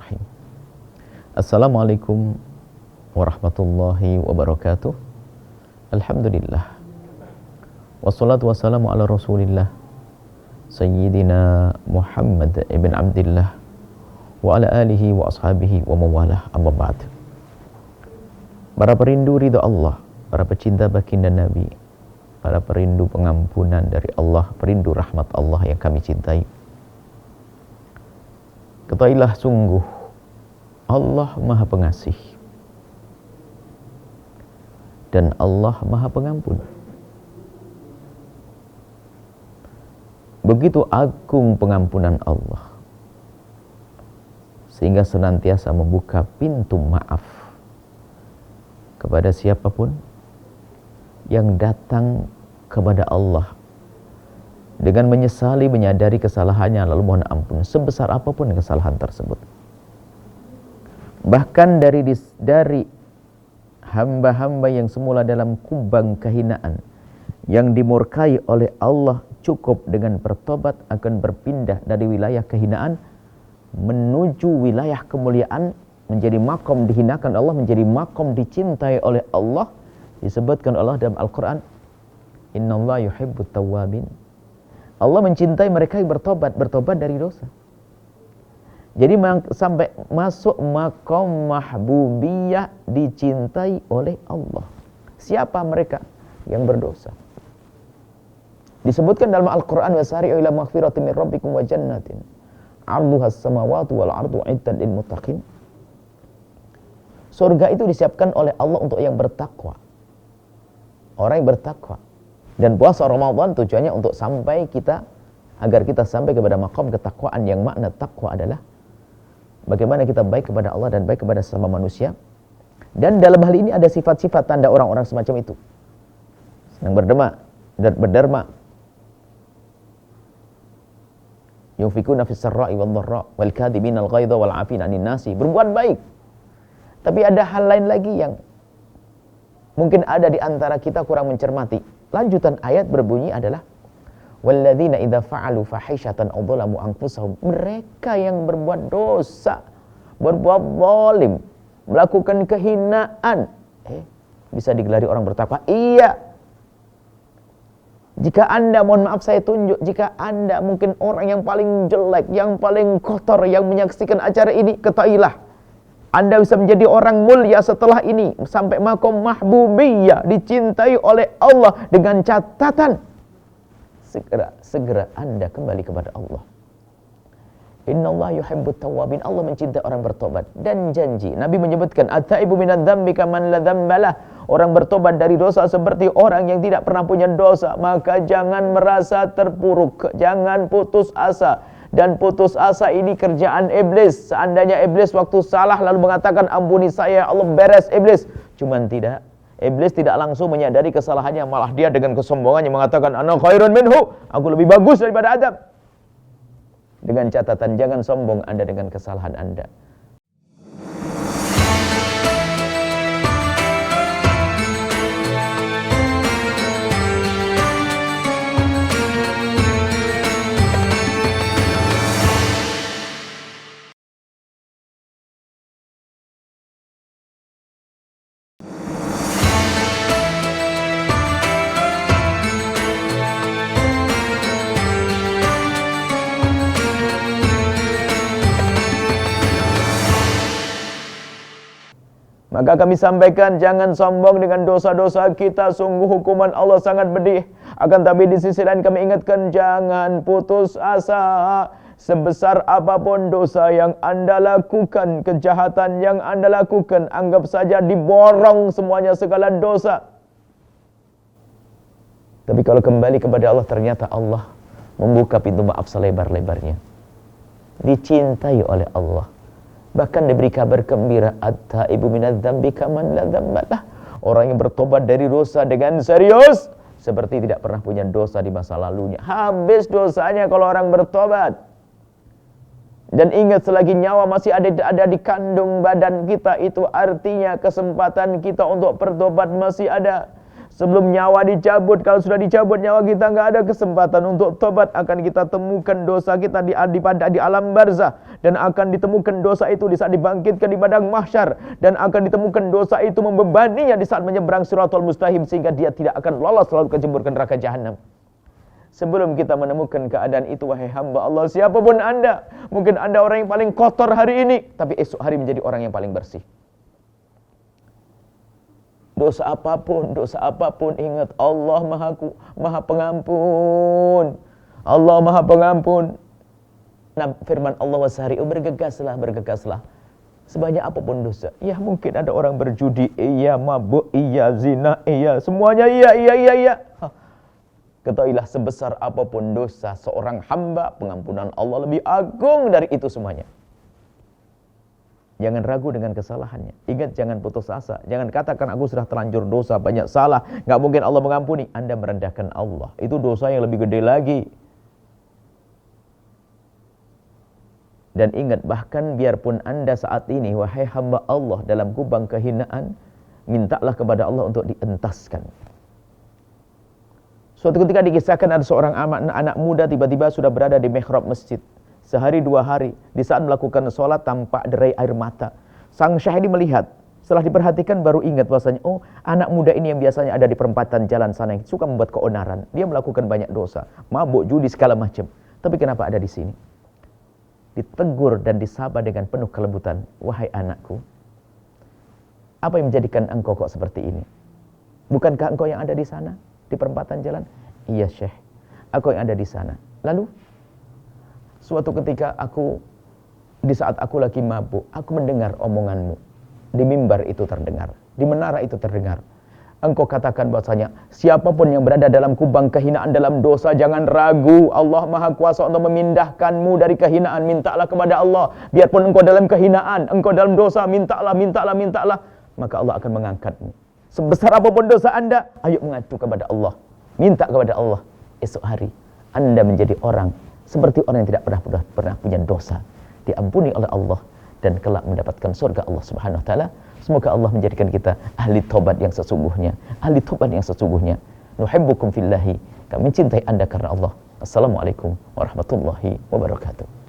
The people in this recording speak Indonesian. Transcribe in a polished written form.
Bismillahirrahmanirrahim. Assalamualaikum warahmatullahi wabarakatuh. Alhamdulillah. Wassalatu wassalamu ala Rasulillah Sayyidina Muhammad ibn Abdillah wa ala alihi wa ashabihi wa mawalah, amma ba'd. Para perindu ridha Allah, para pecinta baginda Nabi, para perindu pengampunan dari Allah, perindu rahmat Allah yang kami cintai, ketahuilah sungguh Allah Maha Pengasih dan Allah Maha Pengampun. Begitu agung pengampunan Allah sehingga senantiasa membuka pintu maaf kepada siapapun yang datang kepada Allah dengan menyesali, menyadari kesalahannya, lalu mohon ampun sebesar apapun kesalahan tersebut. Bahkan dari hamba-hamba yang semula dalam kubang kehinaan, yang dimurkai oleh Allah, cukup dengan bertobat akan berpindah dari wilayah kehinaan menuju wilayah kemuliaan, menjadi makom dihinakan Allah, menjadi makom dicintai oleh Allah. Disebutkan Allah dalam Al-Quran, innallaha yuhibbut tawwabin. Allah mencintai mereka yang bertobat dari dosa. Jadi sampai masuk makom mahbubiyah, dicintai oleh Allah. Siapa mereka yang berdosa? Disebutkan dalam Al-Quran, wasari'u ila maghfiratin min rabbikum wa jannatin 'arduhas samawati wal ardu 'iddat lil muttaqin. Surga itu disiapkan oleh Allah untuk yang bertakwa. Orang yang bertakwa. Dan puasa Ramadan tujuannya untuk agar kita sampai kepada makom ketakwaan, yang makna takwa adalah bagaimana kita baik kepada Allah dan baik kepada sesama manusia. Dan dalam hal ini ada sifat-sifat tanda orang-orang semacam itu. Senang berderma. Yunfikuna fis sarra'i wad dharra wal kadhibina al ghaidha wal 'afina 'anil nasi. Berbuat baik. Tapi ada hal lain lagi yang mungkin ada di antara kita kurang mencermati. Lanjutan ayat berbunyi adalah walladzina idza fa'alu fahishatan aw dzalamu anfusahum. Mereka yang berbuat dosa, berbuat zalim, melakukan kehinaan, bisa digelari orang bertakwa. Iya. Jika Anda, mohon maaf saya tunjuk, jika Anda mungkin orang yang paling jelek, yang paling kotor yang menyaksikan acara ini, ketahuilah Anda bisa menjadi orang mulia setelah ini, sampai makom mahbubiyah, dicintai oleh Allah, dengan catatan segera Anda kembali kepada Allah. Innallaha yuhibbut tawwabin. Allah mencintai orang bertobat. Dan janji, Nabi menyebutkan, at-taibu minadz dzambi kaman la dzambalah. Orang bertobat dari dosa seperti orang yang tidak pernah punya dosa. Maka jangan merasa terpuruk, jangan putus asa. Dan putus asa ini kerjaan iblis. Seandainya iblis waktu salah lalu mengatakan ampuni saya Allah, beres iblis. Cuman tidak. Iblis tidak langsung menyadari kesalahannya, malah dia dengan kesombongannya mengatakan ana khairun minhu, aku lebih bagus daripada Adam. Dengan catatan jangan sombong Anda dengan kesalahan Anda. Maka kami sampaikan, jangan sombong dengan dosa-dosa kita. Sungguh hukuman Allah sangat pedih. Akan tapi di sisi lain kami ingatkan, jangan putus asa. Sebesar apapun dosa yang Anda lakukan, kejahatan yang Anda lakukan, anggap saja diborong semuanya, segala dosa. Tapi kalau kembali kepada Allah, ternyata Allah membuka pintu maaf selebar-lebarnya. Dicintai oleh Allah. Bahkan diberi kabar gembira, at-taibu minadz dzambi kaman la dzambalah. Orang yang bertobat dari dosa dengan serius seperti tidak pernah punya dosa di masa lalunya. Habis dosanya kalau orang bertobat. Dan ingat, selagi nyawa masih ada di kandung badan kita, itu artinya kesempatan kita untuk bertobat masih ada. Sebelum nyawa dicabut, kalau sudah dicabut nyawa kita, nggak ada kesempatan untuk tobat. Akan kita temukan dosa kita di alam barzah, dan akan ditemukan dosa itu di saat dibangkitkan di padang mahsyar, dan akan ditemukan dosa itu membebaninya di saat menyeberang Shiratal Mustaqim, sehingga dia tidak akan lolos selalu kecebur ke neraka jahanam. Sebelum kita menemukan keadaan itu, wahai hamba Allah, siapapun Anda, mungkin Anda orang yang paling kotor hari ini, tapi esok hari menjadi orang yang paling bersih. Dosa apapun, ingat Allah Maha Pengampun. Allah Maha Pengampun. Nah, firman Allah wasari'u, bergegaslah. Sebanyak apapun dosa. Ya, mungkin ada orang berjudi, iya, mabuk, iya, zina, iya, semuanya iya. Ketahuilah, sebesar apapun dosa seorang hamba, pengampunan Allah lebih agung dari itu semuanya. Jangan ragu dengan kesalahannya. Ingat, jangan putus asa. Jangan katakan aku sudah terlanjur dosa, banyak salah, nggak mungkin Allah mengampuni. Anda merendahkan Allah. Itu dosa yang lebih gede lagi. Dan ingat, bahkan biarpun Anda saat ini, wahai hamba Allah, dalam kubang kehinaan, mintalah kepada Allah untuk dientaskan. Suatu ketika dikisahkan ada seorang anak muda tiba-tiba sudah berada di mihrab masjid. Sehari 2 hari, di saat melakukan sholat tampak derai air mata. Sang syahidi melihat, setelah diperhatikan baru ingat bahwasanya, oh, anak muda ini yang biasanya ada di perempatan jalan sana, yang suka membuat keonaran. Dia melakukan banyak dosa, mabuk, judi, segala macam. Tapi kenapa ada di sini? Ditegur dan disapa dengan penuh kelembutan. Wahai anakku, apa yang menjadikan engkau kok seperti ini? Bukankah engkau yang ada di sana, di perempatan jalan? Iya, Syekh, aku yang ada di sana. Lalu suatu ketika di saat aku lagi mabuk, aku mendengar omonganmu. Di mimbar itu terdengar, di menara itu terdengar. Engkau katakan bahwasanya, siapapun yang berada dalam kubang kehinaan dalam dosa, jangan ragu. Allah Maha Kuasa untuk memindahkanmu dari kehinaan. Mintalah kepada Allah. Biarpun engkau dalam kehinaan, engkau dalam dosa, mintalah. Maka Allah akan mengangkatmu. Sebesar apapun dosa Anda, ayo mengadu kepada Allah. Minta kepada Allah. Esok hari, Anda menjadi orang seperti orang yang tidak pernah punya dosa, diampuni oleh Allah, dan kelak mendapatkan surga Allah Subhanahu wa taala. Semoga Allah menjadikan kita ahli tobat yang sesungguhnya. Nuhibbukum fillahi. Kami cintai Anda karena Allah. Assalamualaikum warahmatullahi wabarakatuh.